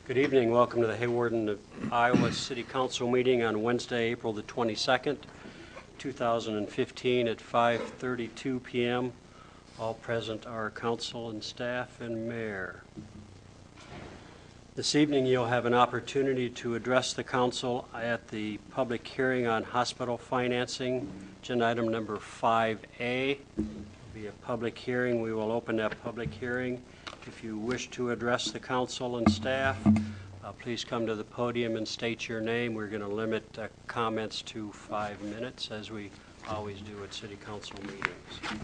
Good evening. Welcome to the Hawarden, Iowa City Council meeting on Wednesday, April the 22nd, 2015 at 5:32 p.m. All present are council and staff and mayor. This evening you'll have an opportunity to address the council at the public hearing on hospital financing, agenda item number 5A. It'll be a public hearing. We will open that public hearing. If you wish to address the council and staff, please come to the podium and state your name. We're going to limit comments to 5 minutes, as we always do at city council meetings.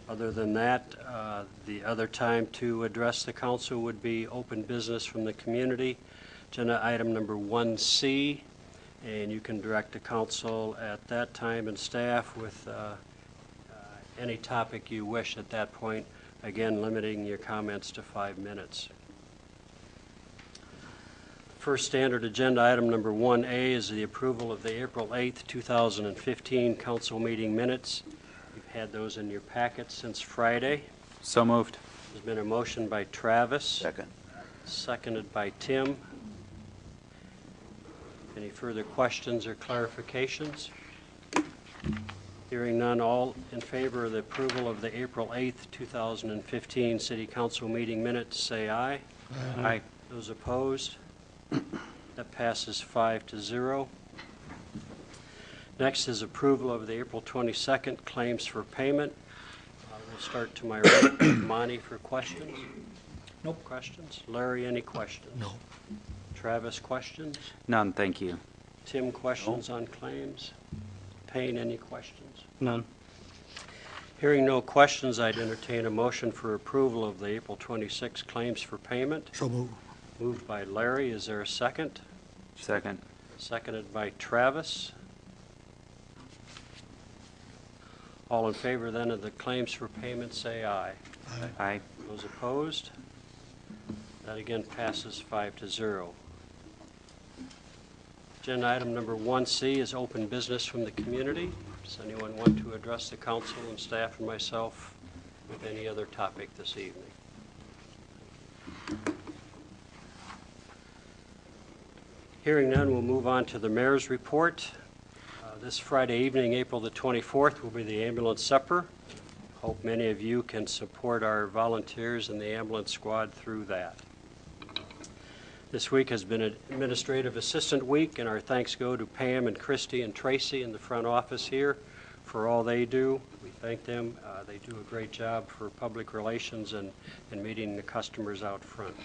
Other than that, the other time to address the council would be open business from the community, agenda item number 1C, and you can direct the council at that time and staff with any topic you wish at that point. Again, limiting your comments to 5 minutes. First standard agenda item number 1A is the approval of the April 8th, 2015 council meeting minutes. You've had those in your packet since Friday. So moved. There's been a motion by Travis. Second. Seconded by Tim. Any further questions or clarifications? Hearing none, all in favor of the approval of the April 8th, 2015 City Council meeting minutes, say aye. Aye. Those opposed? That passes 5-0. Next is approval of the April 22nd claims for payment. We'll start to my right. Monty for questions? Nope. Questions? Larry, any questions? No. Travis, questions? None, thank you. Tim, questions on claims? Payne, any questions? None. Hearing no questions, I'd entertain a motion for approval of the April 26 claims for payment. So moved. Moved by Larry. Is there a second? Second. Seconded by Travis. All in favor then of the claims for payment, say aye. Aye. Those opposed? That again passes 5-0. Agenda item number 1C is open business from the community. Does anyone want to address the council and staff and myself with any other topic this evening? Hearing none, we'll move on to the mayor's report. This Friday evening, April the 24th, will be the ambulance supper. Hope many of you can support our volunteers and the ambulance squad through that. This week has been an administrative assistant week, and our thanks go to Pam and Christy and Tracy in the front office here for all they do. We thank them. They do a great job for public relations and meeting the customers out front.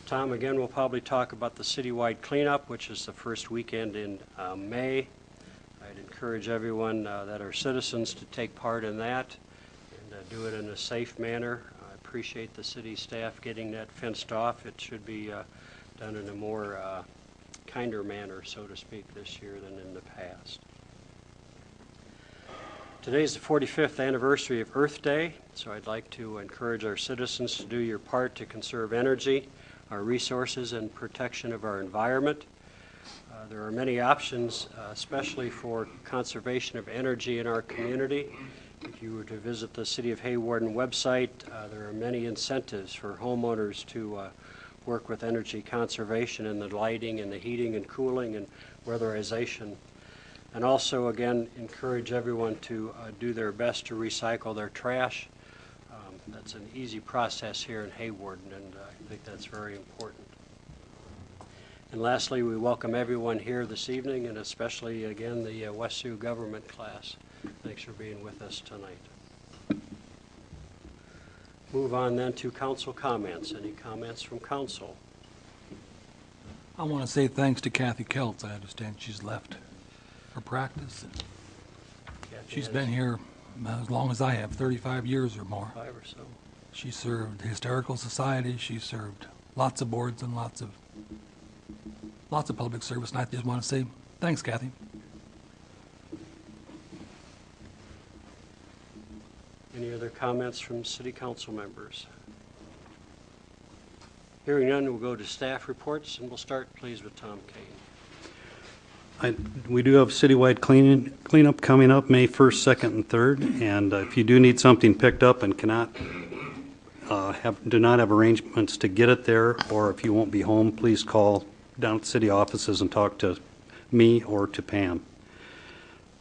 Tom, again, will probably talk about the citywide cleanup, which is the first weekend in May. I'd encourage everyone that are citizens to take part in that and do it in a safe manner. I appreciate the city staff getting that fenced off. It should be done in a more kinder manner, so to speak, this year than in the past. Today is the 45th anniversary of Earth Day, so I'd like to encourage our citizens to do your part to conserve energy, our resources, and protection of our environment. There are many options, especially for conservation of energy in our community. If you were to visit the City of Hawarden website, there are many incentives for homeowners to work with energy conservation in the lighting and the heating and cooling and weatherization. And also, again, encourage everyone to do their best to recycle their trash. That's an easy process here in Hawarden, and I think that's very important. And lastly, we welcome everyone here this evening, and especially, again, the West Sioux government class. Thanks for being with us tonight. Move on then to council comments. Any comments from council? I want to say thanks to Kathy Keltz. I understand she's left for practice. She's been here as long as I have, 35 years or more. 5 or so. She served Historical Society. She served lots of boards and lots of public service. And I just want to say thanks, Kathy. Any other comments from city council members? Hearing none, we'll go to staff reports, and we'll start, please, with Tom Kane. We do have citywide cleanup coming up May 1st, 2nd, and 3rd. And if you do need something picked up and cannot do not have arrangements to get it there, or if you won't be home, please call down at the city offices and talk to me or to Pam.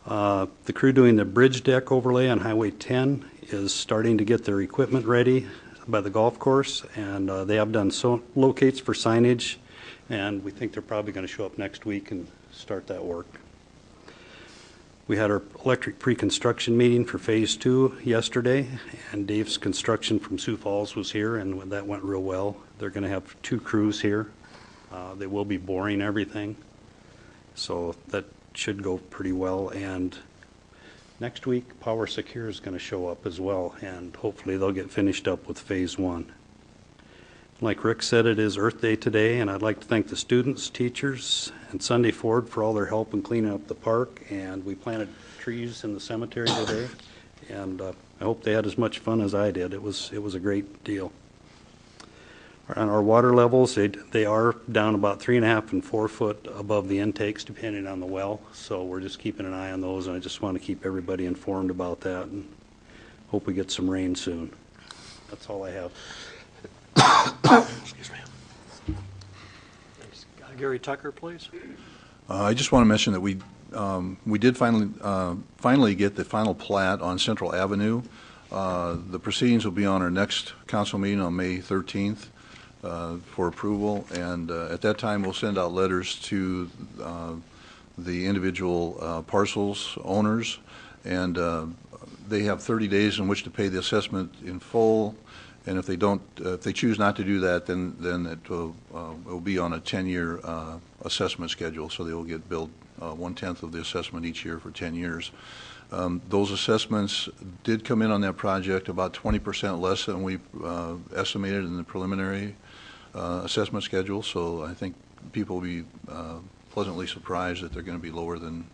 The crew doing the bridge deck overlay on Highway 10 is starting to get their equipment ready by the golf course, and they have done locates for signage, and we think they're probably going to show up next week and start that work. We had our electric pre-construction meeting for Phase 2 yesterday, and Dave's Construction from Sioux Falls was here, and that went real well. They're going to have 2 crews here. They will be boring everything, so that should go pretty well. And next week, Power Secure is going to show up as well, and hopefully they'll get finished up with Phase 1. Like Rick said, it is Earth Day today, and I'd like to thank the students, teachers, and Sunday Ford for all their help in cleaning up the park. And we planted trees in the cemetery today, and I hope they had as much fun as I did. It was a great deal. On our water levels, they are down about 3.5 and 4 foot above the intakes, depending on the well. So we're just keeping an eye on those, and I just want to keep everybody informed about that, and hope we get some rain soon. That's all I have. Excuse me. Thanks. Gary Tucker, please. I just want to mention that we did finally get the final plat on Central Avenue. The proceedings will be on our next council meeting on May 13th for approval, and at that time we'll send out letters to the individual parcels owners, and they have 30 days in which to pay the assessment in full. And if they choose not to do that, then it will be on a 10-year assessment schedule. So they will get billed 1/10 of the assessment each year for 10 years. Those assessments did come in on that project about 20% less than we estimated in the preliminary assessment schedule. So I think people will be pleasantly surprised that they're going to be lower than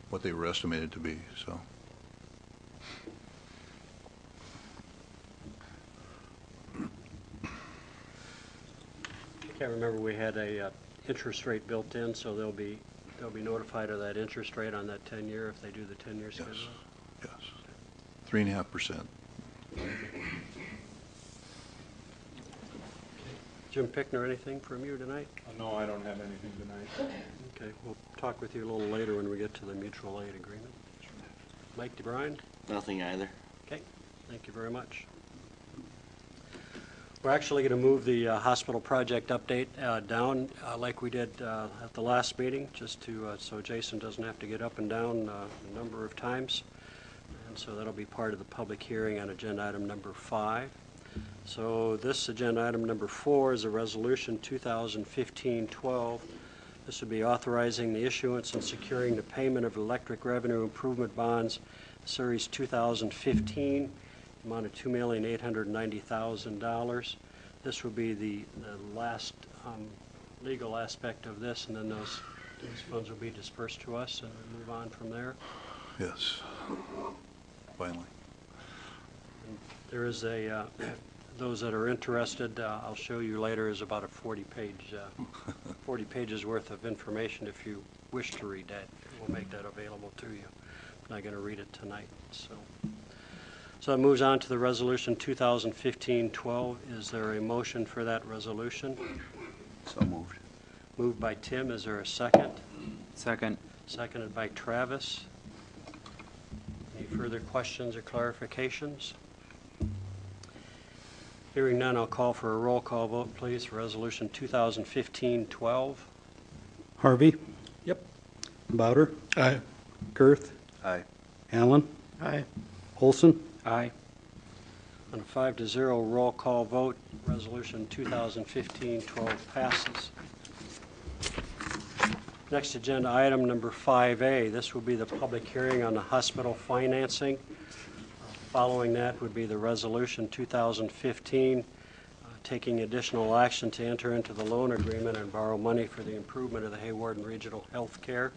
what they were estimated to be. So. I can't remember, we had a interest rate built in, so they'll be notified of that interest rate on that 10-year if they do the 10-year schedule? Yes. 3.5%. Jim Pickner, anything from you tonight? No, I don't have anything tonight. Okay, we'll talk with you a little later when we get to the mutual aid agreement. Mike DeBrine? Nothing either. Okay, thank you very much. We're actually going to move the hospital project update down like we did at the last meeting, just to so Jason doesn't have to get up and down a number of times. And so that'll be part of the public hearing on agenda item number 5. So this agenda item number 4 is a resolution 2015-12. This would be authorizing the issuance and securing the payment of electric revenue improvement bonds, series 2015. Amount of $2,890,000. This will be the last legal aspect of this, and then those funds will be dispersed to us, and we'll move on from there. Yes. Finally. And there is a those that are interested, I'll show you later, is about a 40 pages worth of information. If you wish to read that, we'll make that available to you. I'm not going to read it tonight. So it moves on to the resolution 2015-12. Is there a motion for that resolution? So moved. Moved by Tim. Is there a second? Second. Seconded by Travis. Any further questions or clarifications? Hearing none, I'll call for a roll call vote, please, for resolution 2015-12. Harvey? Yep. Bowder? Aye. Girth? Aye. Allen? Aye. Olson? Aye. On a 5-0 roll call vote, resolution 2015-12 passes. Next agenda item number 5A. This will be the public hearing on the hospital financing. Following that would be the resolution 2015 taking additional action to enter into the loan agreement and borrow money for the improvement of the Hawarden Regional Health Care.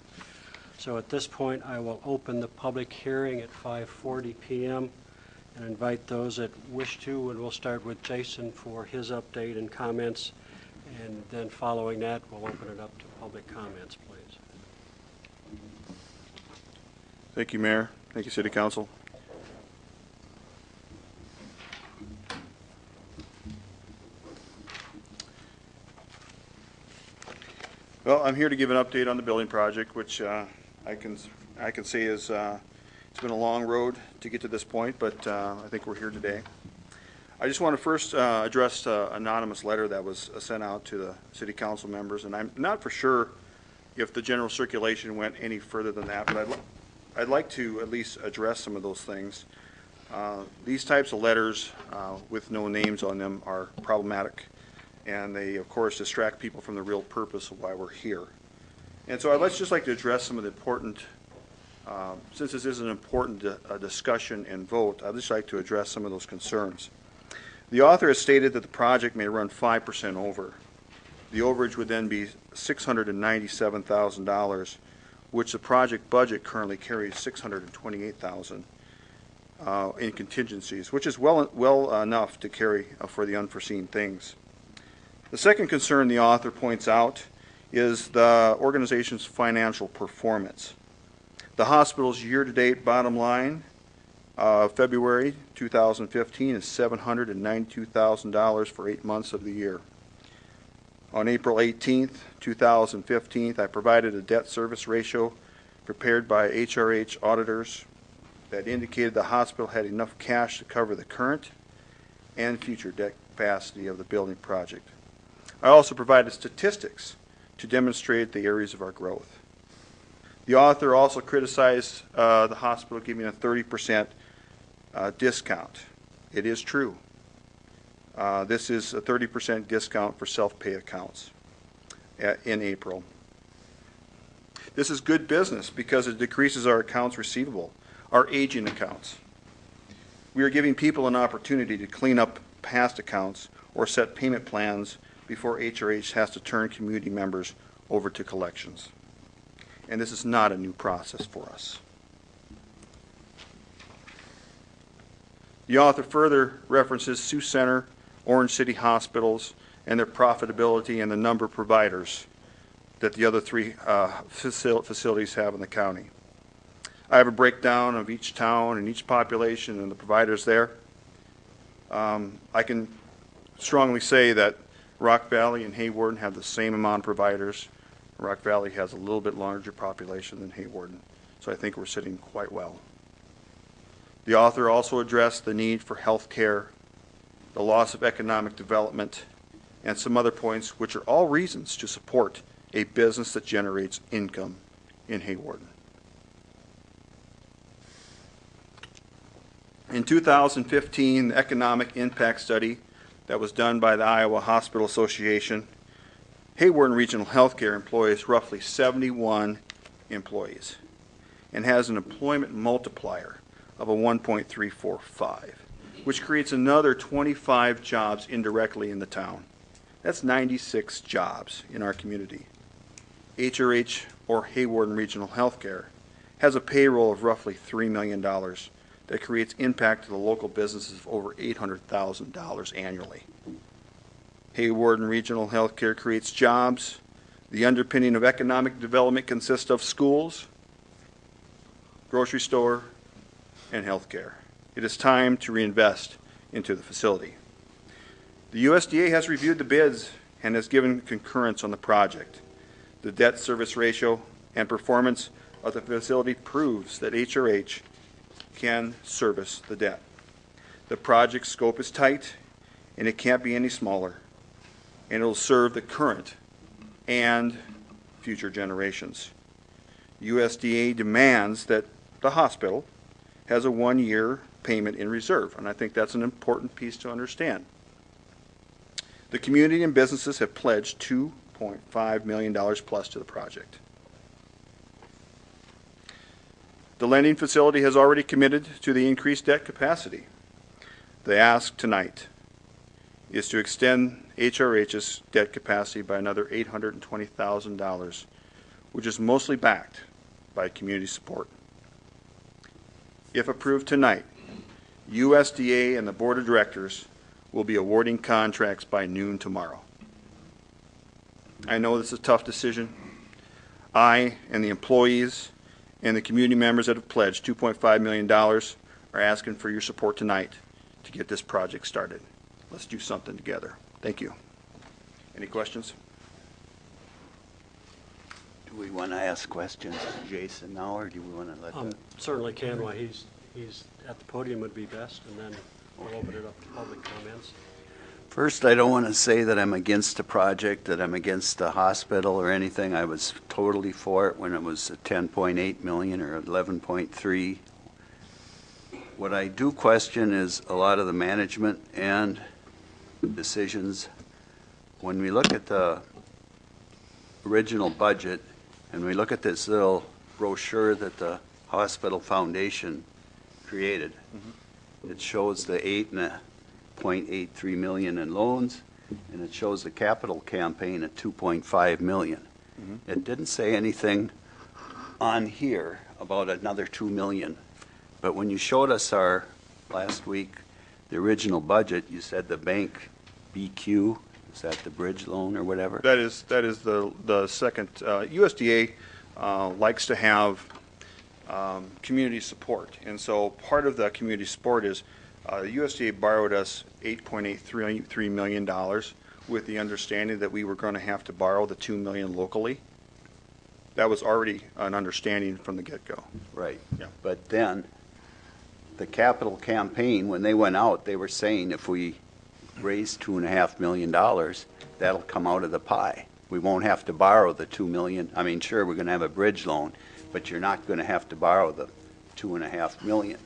So at this point, I will open the public hearing at 5:40 p.m. and invite those that wish to, and we'll start with Jason for his update and comments, and then following that, we'll open it up to public comments, please. Thank you, Mayor. Thank you, City Council. Well, I'm here to give an update on the building project, which I can say is it's been a long road to get to this point, but I think we're here today. I just want to first address an anonymous letter that was sent out to the city council members, and I'm not for sure if the general circulation went any further than that, but I'd like to at least address some of those things. These types of letters with no names on them are problematic, and they, of course, distract people from the real purpose of why we're here. And so I'd just like to address some of the important, since this is an important discussion and vote, I'd just like to address some of those concerns. The author has stated that the project may run 5% over. The overage would then be $697,000, which the project budget currently carries $628,000 in contingencies, which is well enough to carry for the unforeseen things. The second concern the author points out is the organization's financial performance. The hospital's year-to-date bottom line February 2015 is $792,000 for 8 months of the year. On April 18th, 2015, I provided a debt service ratio prepared by HRH auditors that indicated the hospital had enough cash to cover the current and future debt capacity of the building project. I also provided statistics to demonstrate the areas of our growth. The author also criticized the hospital giving a 30% discount. It is true. This is a 30% discount for self-pay accounts in April. This is good business because it decreases our accounts receivable, our aging accounts. We are giving people an opportunity to clean up past accounts or set payment plans before HRH has to turn community members over to collections. And this is not a new process for us. The author further references Sioux Center, Orange City hospitals, and their profitability and the number of providers that the other three facilities have in the county. I have a breakdown of each town and each population and the providers there. I can strongly say that Rock Valley and Hawarden have the same amount of providers. Rock Valley has a little bit larger population than Hawarden, so I think we're sitting quite well. The author also addressed the need for health care, the loss of economic development, and some other points which are all reasons to support a business that generates income in Hawarden. In 2015, the economic impact study that was done by the Iowa Hospital Association, Hawarden Regional Healthcare employs roughly 71 employees and has an employment multiplier of a 1.345, which creates another 25 jobs indirectly in the town. That's 96 jobs in our community. HRH, or Hawarden Regional Healthcare, has a payroll of roughly $3 million that creates impact to the local businesses of over $800,000 annually. Hawarden Regional Healthcare creates jobs. The underpinning of economic development consists of schools, grocery store, and healthcare. It is time to reinvest into the facility. The USDA has reviewed the bids and has given concurrence on the project. The debt service ratio and performance of the facility proves that HRH can service the debt. The project scope is tight and it can't be any smaller, and it will serve the current and future generations. USDA demands that the hospital has a 1-year payment in reserve, and I think that's an important piece to understand. The community and businesses have pledged $2.5 million plus to the project. The lending facility has already committed to the increased debt capacity. The ask tonight is to extend HRH's debt capacity by another $820,000, which is mostly backed by community support. If approved tonight, USDA and the Board of Directors will be awarding contracts by noon tomorrow. I know this is a tough decision. I and the employees and the community members that have pledged $2.5 million are asking for your support tonight to get this project started. Let's do something together. Thank you. Any questions? Do we want to ask questions to Jason now, or do we want to let the... Certainly can, while he's at the podium would be best, and then we'll open it up to public comments. First, I don't want to say that I'm against the project, that I'm against the hospital or anything. I was totally for it when it was 10.8 million or 11.3. What I do question is a lot of the management and decisions. When we look at the original budget and we look at this little brochure that the Hospital Foundation created, it shows the 8.83 million in loans, and it shows the capital campaign at 2.5 million. It didn't say anything on here about another 2 million. But when you showed us our, last week, the original budget, you said the bank BQ, is that the bridge loan or whatever? That is the second. USDA likes to have community support, and so part of the community support is USDA borrowed us $8.83 million with the understanding that we were going to have to borrow the $2 million locally. That was already an understanding from the get-go. Right. Yeah. But then, the capital campaign, when they went out, they were saying if we raise $2.5 million, that'll come out of the pie. We won't have to borrow the 2 million. I mean, sure, we're going to have a bridge loan, but you're not going to have to borrow the 2.5 million.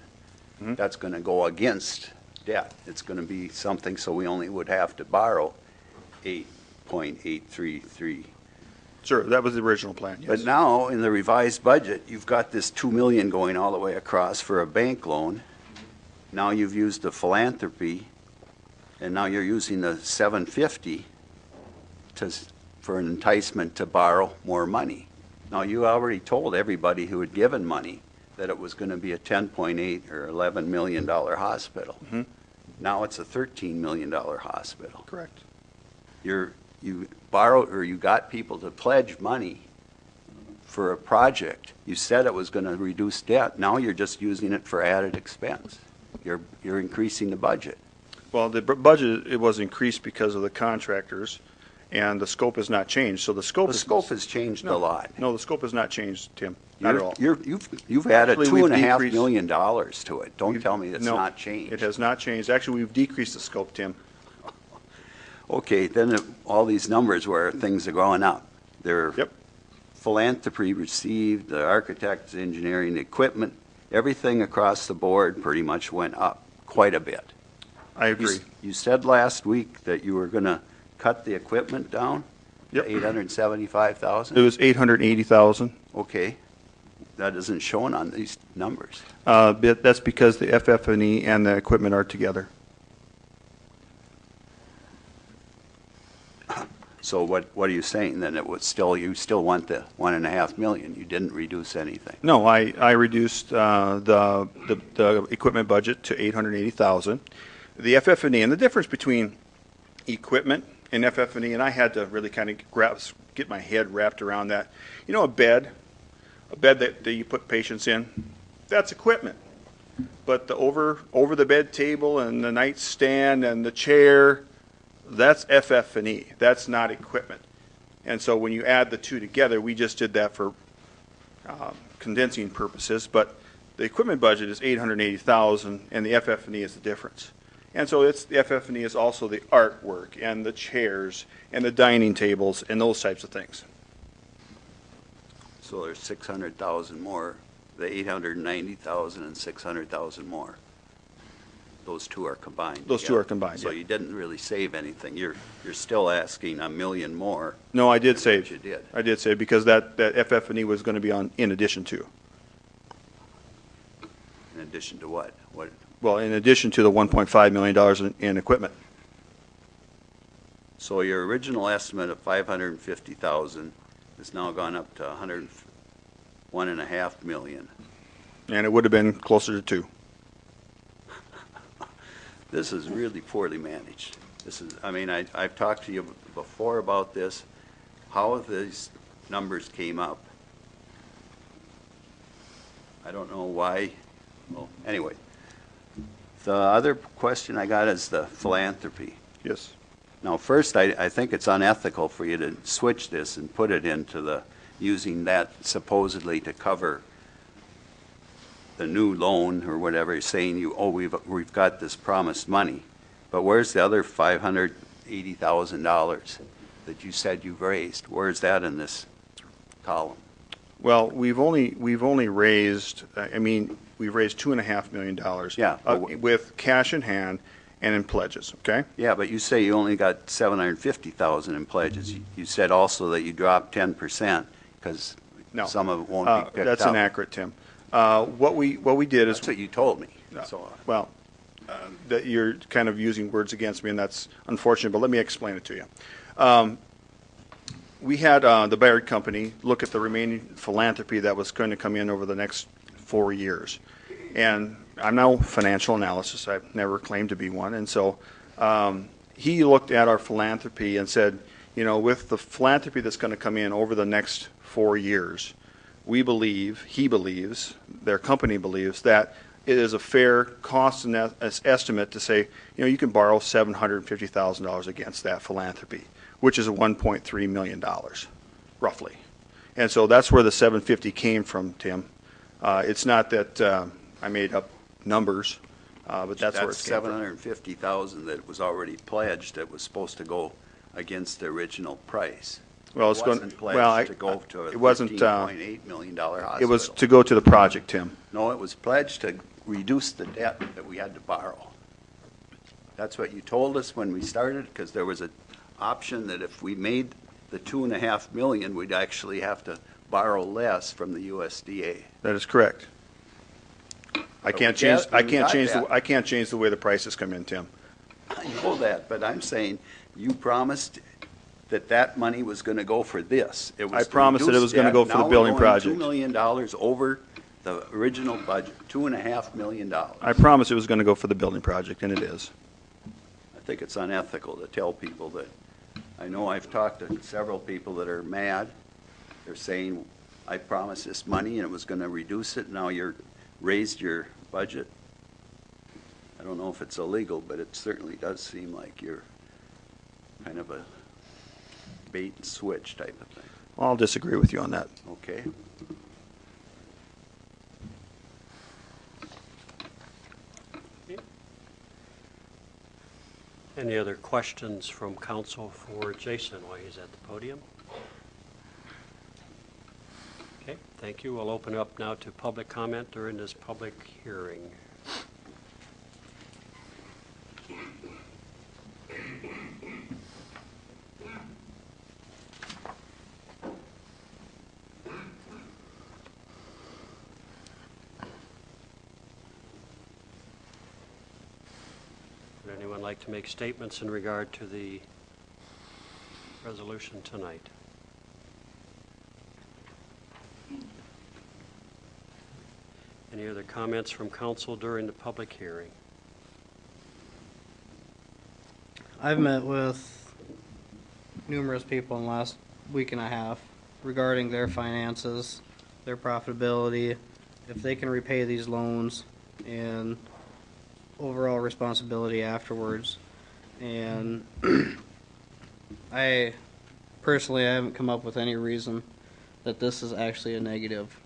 That's going to go against debt. It's going to be something, so we only would have to borrow 8.833. Sure, that was the original plan, yes. But now, in the revised budget, you've got this 2 million going all the way across for a bank loan. Now you've used the philanthropy, and now you're using the 750 for an enticement to borrow more money. Now, you already told everybody who had given money that it was going to be a 10.8 or $11 million hospital. Now it's a $13 million hospital. Correct. You borrowed, or you got people to pledge money for a project. You said it was going to reduce debt. Now you're just using it for added expense. You're increasing the budget. Well, the budget, it was increased because of the contractors, and the scope has not changed. So the scope has changed a lot. No, the scope has not changed, Tim. Not at all. You've added Actually, we've $2.5 million to it. Don't tell me it's No, not changed. it has not changed. Actually, we've decreased the scope, Tim. Okay, then all these numbers where things are going up. They're Yep. philanthropy received, the architects, engineering, equipment, everything across the board pretty much went up quite a bit. I agree. You said last week that you were going to cut the equipment down to Yep. $875,000? It was 880,000. Okay. That isn't shown on these numbers. But that's because the FF&E and the equipment are together. So what are you saying then? You still want the 1.5 million? You didn't reduce anything? No, I reduced the equipment budget to 880,000. The FF&E, and the difference between equipment and FF&E, and I had to really kind of get my head wrapped around that. You know, a bed that you put patients in, that's equipment. But the over the bed table and the nightstand and the chair, that's FF&E. That's not equipment. And so when you add the two together, we just did that for condensing purposes. But the equipment budget is 880,000, and the FF&E is the difference. And so the FF&E is also the artwork and the chairs and the dining tables and those types of things. So there's 600,000 more, the 890,000 and 600,000 more. Those two are combined. Those two are combined, So yeah. you didn't really save anything. You're still asking $1 million more. No, I did save. You did. I did save because that FF&E was going to be on in addition to. In addition to what? Well, in addition to the $1.5 million in equipment. So your original estimate of 550,000 has now gone up to 1.5 million. And it would have been closer to 2. This is really poorly managed. I've talked to you before about this, how these numbers came up. I don't know why. Well, anyway, the other question I got is the philanthropy. Yes. Now, first, I think it's unethical for you to switch this and put it into the using that supposedly to cover the new loan or whatever, saying we've got this promised money. But where's the other $580,000 that you said you've raised? Where's that in this column? Well, we've only raised, we've raised $2.5 million. Yeah. With cash in hand and in pledges, okay? Yeah, but you say you only got 750,000 in pledges. You said also that you dropped 10% because No. some of it won't be picked up. That's inaccurate, Tim. What we did is, That's what you told me. So, well, that you're kind of using words against me, and that's unfortunate, but let me explain it to you. We had the Bayard Company look at the remaining philanthropy that was going to come in over the next 4 years. And I'm no financial analysis. I've never claimed to be one. And so he looked at our philanthropy and said, with the philanthropy that's going to come in over the next 4 years, he believes, their company believes, that it is a fair cost and estimate to say, you can borrow $750,000 against that philanthropy, which is $1.3 million, roughly. And so that's where the 750 came from, Tim. It's not that I made up numbers, but that's where it came from. $750,000 that was already pledged that was supposed to go against the original price. Well, It wasn't pledged to go to a $13.8 million hospital. It was to go to the project, Tim. No, it was pledged to reduce the debt that we had to borrow. That's what you told us when we started, because there was an option that if we made the $2.5 million, we'd actually have to borrow less from the USDA. That is correct. I can't change the way the prices come in, Tim. I know that, but I'm saying you promised that money was going to go for this. I promised that it was going to go for the building project. $2 million over the original budget, $2.5 million. I promised it was going to go for the building project, and it is. I think it's unethical to tell people that. I know I've talked to several people that are mad. They're saying, I promised this money and it was going to reduce it. Now you're raised your budget. I don't know if it's illegal, but it certainly does seem like you're kind of a bait and switch type of thing. Well, I'll disagree with you on that. Okay. Any other questions from council for Jason while he's at the podium? Okay, thank you. We'll open up now to public comment during this public hearing. Would anyone like to make statements in regard to the resolution tonight? Any other comments from council during the public hearing? I've met with numerous people in the last week and a half regarding their finances, their profitability, if they can repay these loans, and overall responsibility afterwards. And I haven't come up with any reason that this is actually a negative.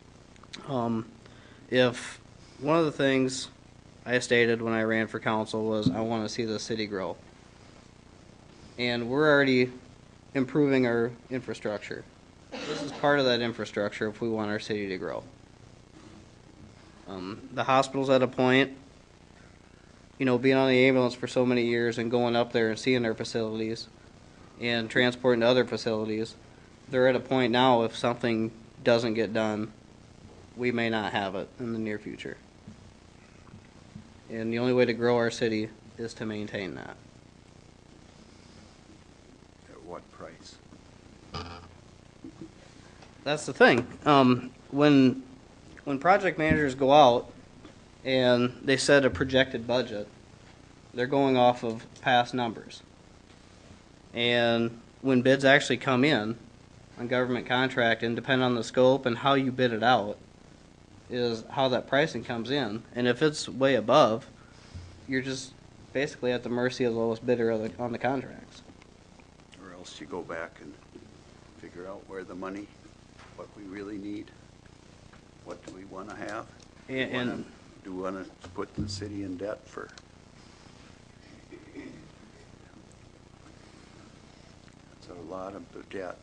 If one of the things I stated when I ran for council was I want to see the city grow, and we're already improving our infrastructure. This is part of that infrastructure if we want our city to grow. The hospital's at a point, being on the ambulance for so many years and going up there and seeing their facilities and transporting to other facilities, they're at a point now if something doesn't get done, we may not have it in the near future. And the only way to grow our city is to maintain that. At what price? That's the thing. When project managers go out and they set a projected budget, they're going off of past numbers. And when bids actually come in on government contract, and depend on the scope and how you bid it out, is how that pricing comes in. And if it's way above, you're just basically at the mercy of the lowest bidder on the contracts. Or else you go back and figure out where the money, what we really need? What do we want to have? And Do we want to put the city in debt for? It's a lot of debt.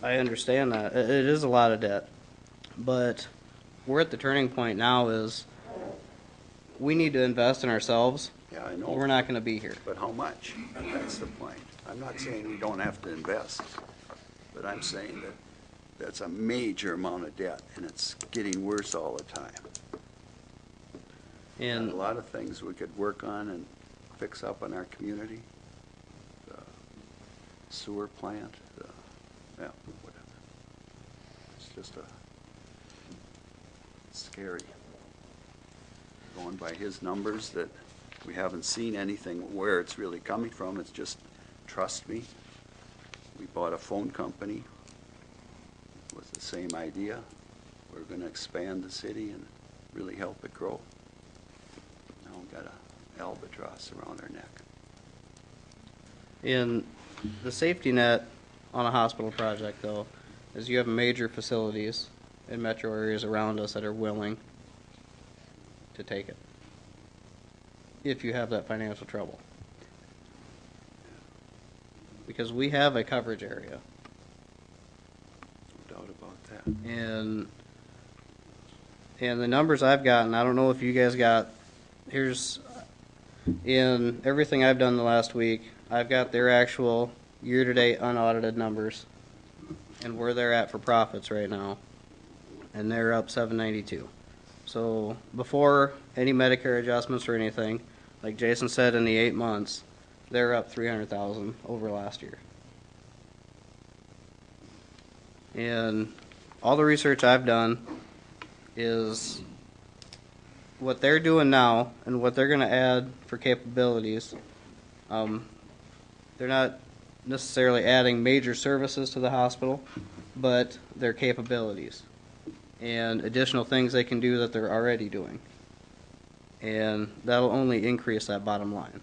I understand that. It is a lot of debt. But we're at the turning point now is we need to invest in ourselves. Yeah, I know. Or we're not going to be here. But how much? That's the point. I'm not saying we don't have to invest, but I'm saying that that's a major amount of debt, and it's getting worse all the time. And A lot of things we could work on and fix up in our community. The sewer plant, yeah, whatever. It's just scary. Going by his numbers that we haven't seen anything where it's really coming from. It's just, trust me. We bought a phone company with the same idea. We're going to expand the city and really help it grow. Now we've got an albatross around our neck. in the safety net on a hospital project, though, is you have major facilities in metro areas around us that are willing to take it if you have that financial trouble. Because we have a coverage area, No doubt about that. and the numbers I've gotten, I don't know if you guys got, here's, in everything I've done the last week, I've got their actual year-to-date unaudited numbers and where they're at for profits right now, and they're up 792. So before any Medicare adjustments or anything, like Jason said, in the 8 months, they're up 300,000 over last year. And all the research I've done is what they're doing now and what they're going to add for capabilities. They're not necessarily adding major services to the hospital, but their capabilities and additional things they can do that they're already doing. And that'll only increase that bottom line.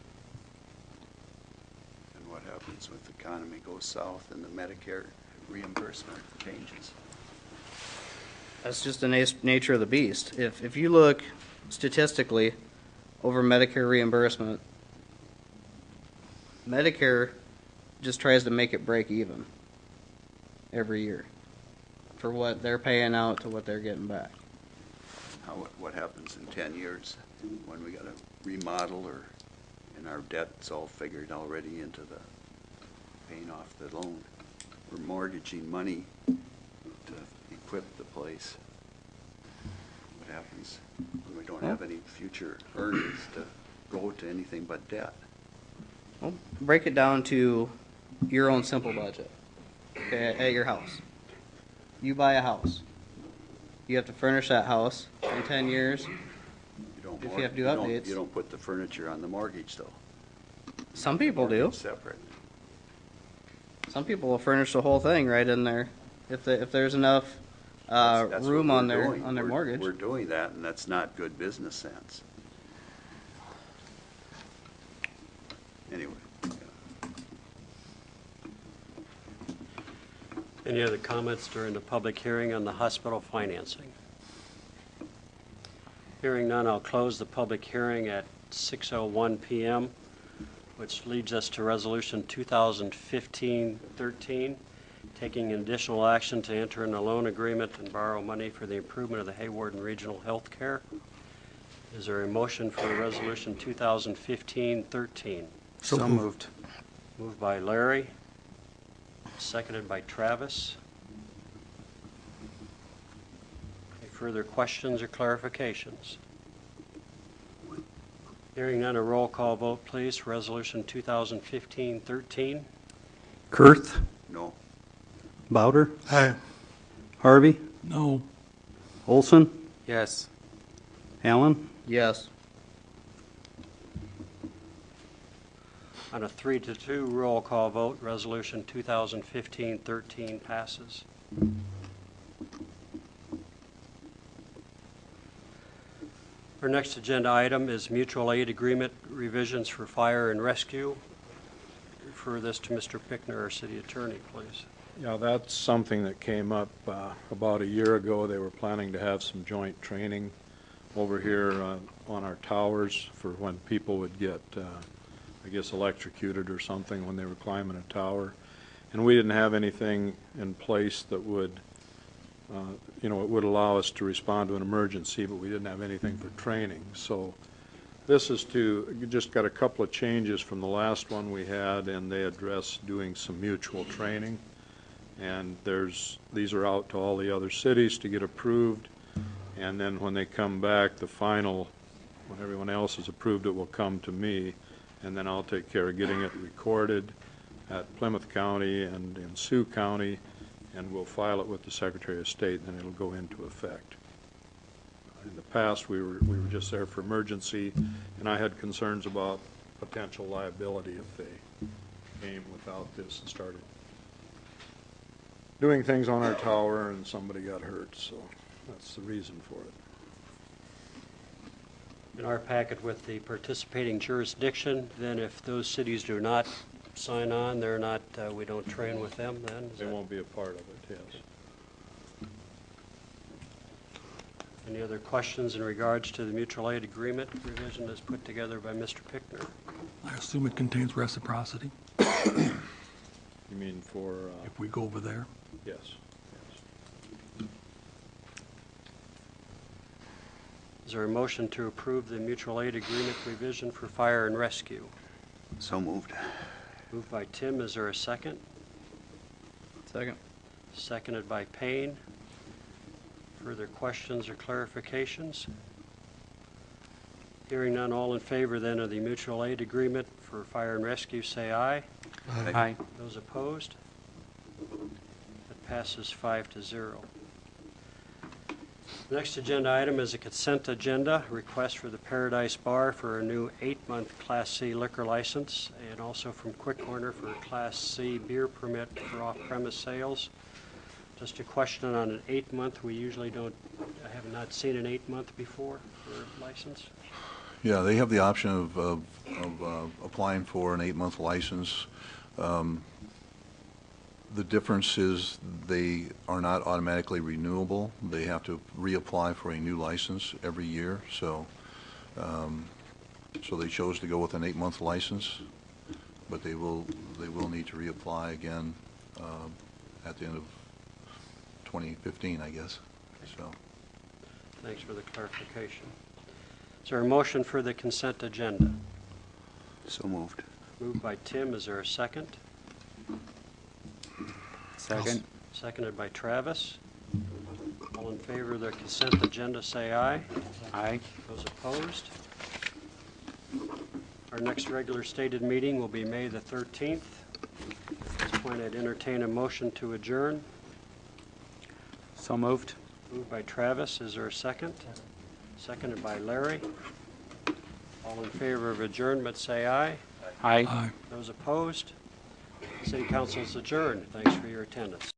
And what happens with the economy goes south and the Medicare reimbursement changes. That's just the nature of the beast. If you look statistically over Medicare reimbursement, Medicare just tries to make it break even every year for what they're paying out to what they're getting back. What happens in 10 years when we got to remodel and our debt's all figured already into the paying off the loan? We're mortgaging money to equip the place. What happens when we don't have any future earnings to go to anything but debt? Well, break it down to your own simple budget. Okay, at your house. You buy a house. You have to furnish that house in 10 years. You don't If you have to do updates. You don't put the furniture on the mortgage, though. Some people do. Separate. Some people will furnish the whole thing right in there if there's enough That's room what on we're their doing. on their mortgage. We're doing that, and that's not good business sense. Anyway. Any other comments during the public hearing on the hospital financing? Hearing none, I'll close the public hearing at 6:01 p.m., which leads us to Resolution 2015-13, taking additional action to enter in a loan agreement and borrow money for the improvement of the Hawarden Regional Health Care. Is there a motion for Resolution 2015-13? So moved. Moved by Larry, seconded by Travis. Any further questions or clarifications? Hearing none, a roll call vote, please. Resolution 2015-13. Kurth, No. Bowder, Aye. Harvey, No. Olson, Yes. Allen, Yes. On a 3-2 roll call vote, Resolution 2015-13 passes. Our next agenda item is mutual aid agreement revisions for fire and rescue. Refer this to Mr. Pickner, our city attorney, please. Yeah, that's something that came up about a year ago. They were planning to have some joint training over here on our towers for when people would get, I guess, electrocuted or something when they were climbing a tower. And we didn't have anything in place that would, it would allow us to respond to an emergency, but we didn't have anything for training. So this is just got a couple of changes from the last one we had, and they address doing some mutual training. And these are out to all the other cities to get approved. And then when they come back, the final, when everyone else has approved it, will come to me. And then I'll take care of getting it recorded at Plymouth County and in Sioux County, and we'll file it with the Secretary of State, and then it'll go into effect. In the past, we were just there for emergency, and I had concerns about potential liability if they came without this and started doing things on our tower and somebody got hurt, so that's the reason for it. In our packet with the participating jurisdiction, then if those cities do not sign on, they're not, we don't train with them then? They won't be a part of it, yes. Any other questions in regards to the mutual aid agreement revision as put together by Mr. Pickner? I assume it contains reciprocity You mean for, if we go over there. yes. Is there a motion to approve the mutual aid agreement revision for fire and rescue? So moved. Moved by Tim. Is there a second? Second. Seconded by Payne. Further questions or clarifications? Hearing none, all in favor then of the mutual aid agreement for fire and rescue, say aye. Aye. Those opposed? That passes 5-0. The next agenda item is a consent agenda, request for the Paradise Bar for a new 8-month Class C liquor license, and also from Quick Corner for a Class C beer permit for off-premise sales. Just a question on an 8-month, we usually don't, I have not seen an 8-month before for a license. Yeah, they have the option of applying for an 8-month license. The difference is they are not automatically renewable. They have to reapply for a new license every year. So, so they chose to go with an 8-month license, but they will need to reapply again at the end of 2015, I guess. So, Thanks for the clarification. Is there a motion for the consent agenda? So moved. Moved by Tim. Is there a second? Second. Seconded by Travis. All in favor of the consent agenda, say aye. Aye. Those opposed? Our next regular stated meeting will be May the 13th. At this point, I'd entertain a motion to adjourn. So moved. Moved by Travis. Is there a second? Seconded by Larry. All in favor of adjournment, say aye. Aye. Aye. Those opposed? City Council is adjourned. Thanks for your attendance.